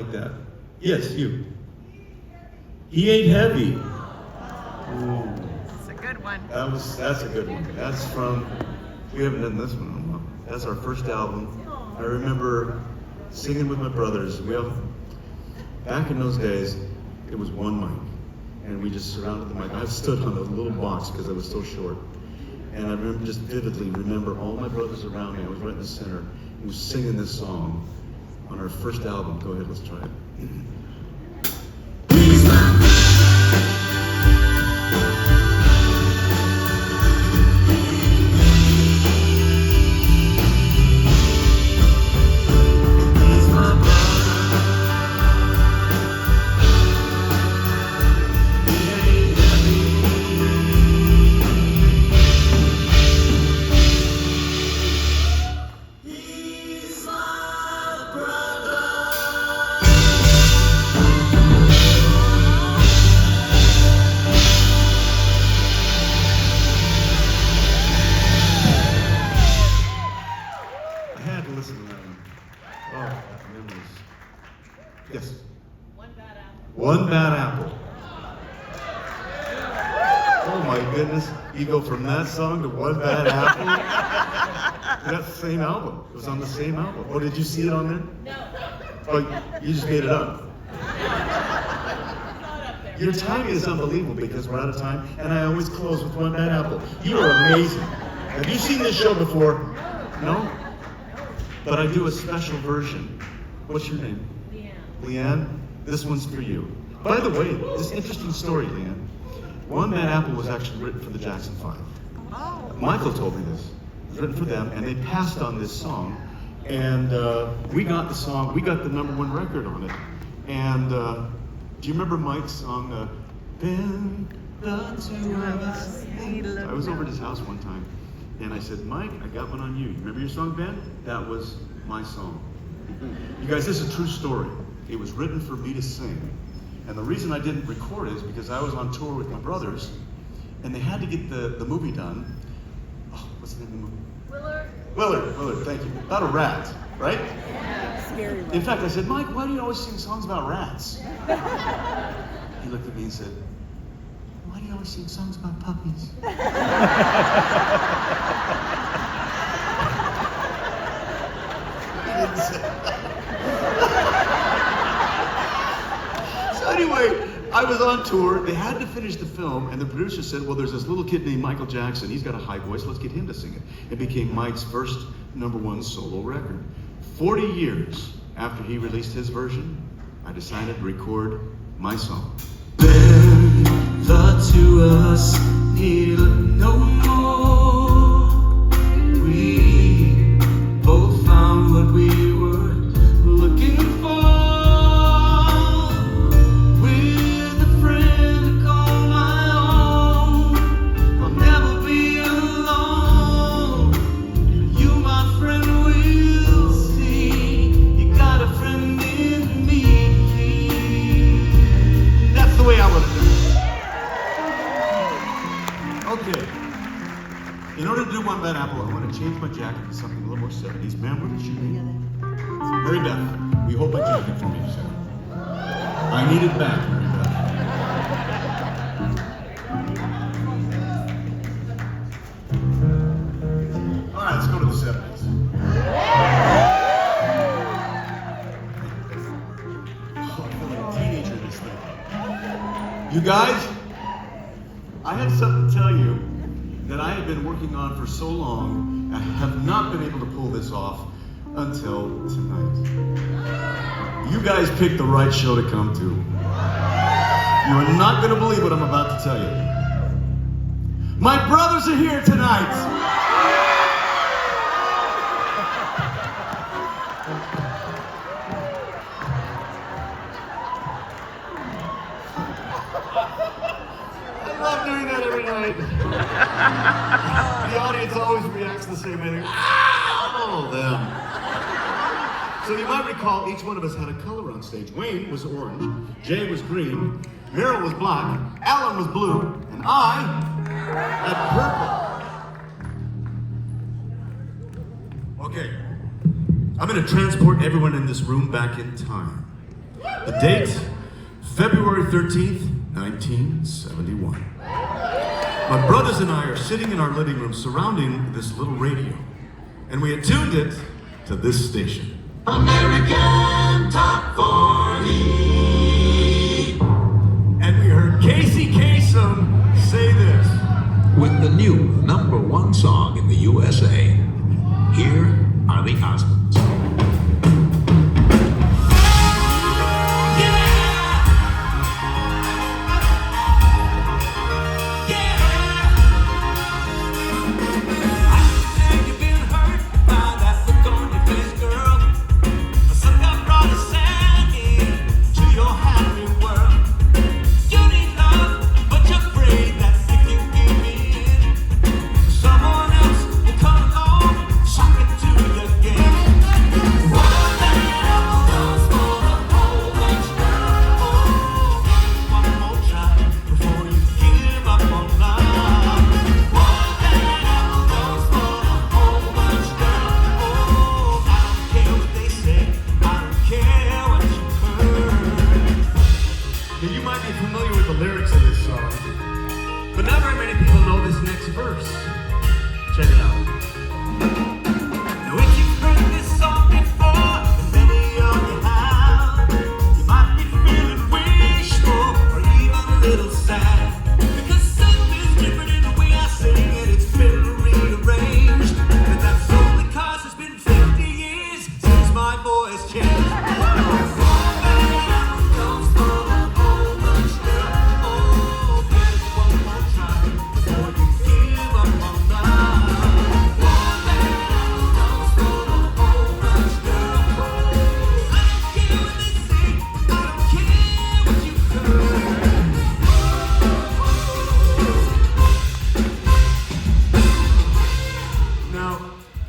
like that. Yes, you. He Ain't Heavy. Ooh. It's a good one. That's a good one. That's from, we haven't done this one in a while. That's our first album. I remember singing with my brothers. Back in those days, it was one mic. And we just surrounded the mic. I stood on a little box because I was so short. And I remember just vividly remember all my brothers around me. I was right in the center. We were singing this song on our first album. Go ahead, let's try it. Yes. One bad apple. One bad apple. Oh my goodness. You go from that song to One Bad Apple? That's the same album. It was on the same album. Oh, did you see it on there? No. Oh, you just made it up. Your timing is unbelievable because we're out of time, and I always close with One Bad Apple. You are amazing. Have you seen this show before? No? But I do a special version. What's your name? Leanne, this one's for you. By the way, this interesting story, Leanne. One Bad Apple was actually written for the Jackson 5. Oh. Michael told me this. It was written for them, and they passed on this song. And we got the song, we got the #1 record on it. And do you remember Mike's song, Ben, the two of us? I was over at his house one time, and I said, Mike, I got one on you. You remember your song, Ben? That was my song. You guys, this is a true story. It was written for me to sing. And the reason I didn't record it is because I was on tour with my brothers, and they had to get the movie done. Oh, what's the name of the movie? Willard, thank you. About a rat, right? Yeah. Scary one. In fact, I said, Mike, why do you always sing songs about rats? He looked at me and said, why do you always sing songs about puppies? He didn't say that. Anyway, I was on tour. They had to finish the film, and the producer said, well, there's this little kid named Michael Jackson. He's got a high voice. Let's get him to sing it. It became Mike's first #1 solo record. 40 years after he released his version, I decided to record my song. Then the two of us need no more. We both found what we were looking for. In order to do One Bad Apple, I want to change my jacket to something a little more 70s. Ma'am, what did you do? Mary Beth, we hold my jacket for me, sir. I need it back, Mary Beth. All right, let's go to the 70s. Oh, I feel like a teenager in this thing. You guys, I have something to tell you that I have been working on for so long, I have not been able to pull this off until tonight. You guys picked the right show to come to. You are not going to believe what I'm about to tell you. My brothers are here tonight. I love doing that every night. The audience always reacts the same way. Oh, them. So you might recall each one of us had a color on stage. Wayne was orange, Jay was green, Harrah was black, Alan was blue, and I had purple. Okay, I'm gonna transport everyone in this room back in time. The date, February 13th, 1971. My brothers and I are sitting in our living room surrounding this little radio, and we had tuned it to this station. American Top 40. And we heard Casey Kasem say this. With the new #1 song in the USA, here are the Osmonds. You might be familiar with the lyrics of this song, but not very many people know this next verse. Check it out. Now if you've heard this song before, and many of you have, you might be feeling wishful or even a little sad, because something's different in the way I sing, and it's been rearranged, and that's only 'cause it's been 50 years since my voice changed.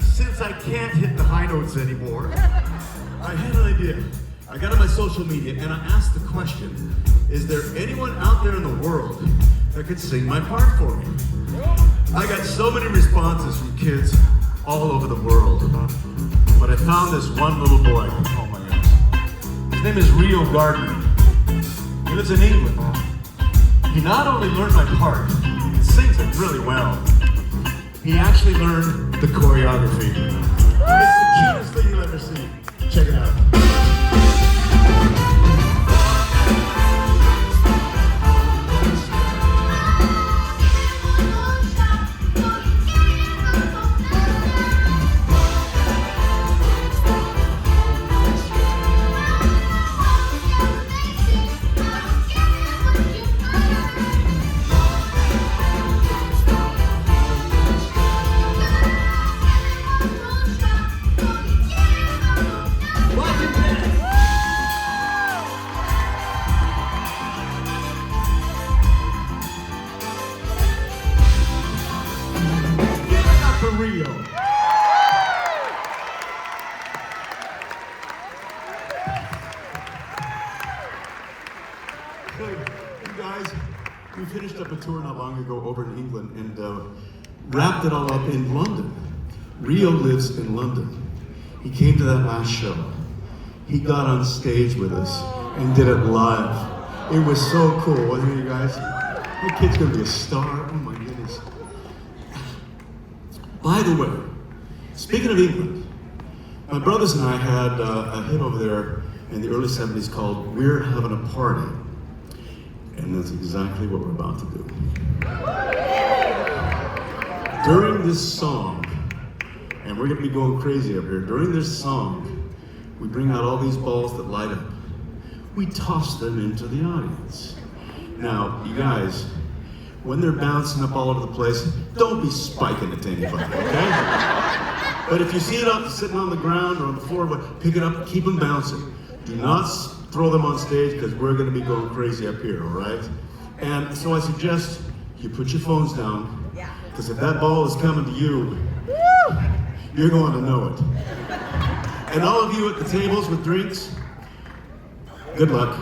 Since I can't hit the high notes anymore, I had an idea. I got on my social media and I asked the question, is there anyone out there in the world that could sing my part for me? I got so many responses from kids all over the world, but I found this one little boy. Oh my gosh. His name is Rio Gardner. He lives in England. He not only learned my part, he sings it really well. He actually learned the choreography. It's the cutest thing you'll ever see. Check it out. Rio. Hey, you guys, we finished up a tour not long ago over in England and wrapped it all up in London. Rio lives in London. He came to that last show. He got on stage with us and did it live. It was so cool, wasn't it, you guys? That kid's gonna be a star. Oh my goodness. By the way, speaking of England, my brothers and I had a hit over there in the early 70s called We're Having a Party. And that's exactly what we're about to do. During this song, and we're gonna be going crazy up here, during this song, we bring out all these balls that light up. We toss them into the audience. Now, you guys, when they're bouncing up all over the place, don't be spiking it to anybody, okay? But if you see it up, sitting on the ground or on the floor, pick it up, keep them bouncing. Do not throw them on stage because we're gonna be going crazy up here, all right? And so I suggest you put your phones down, because if that ball is coming to you, you're going to know it. And all of you at the tables with drinks, good luck.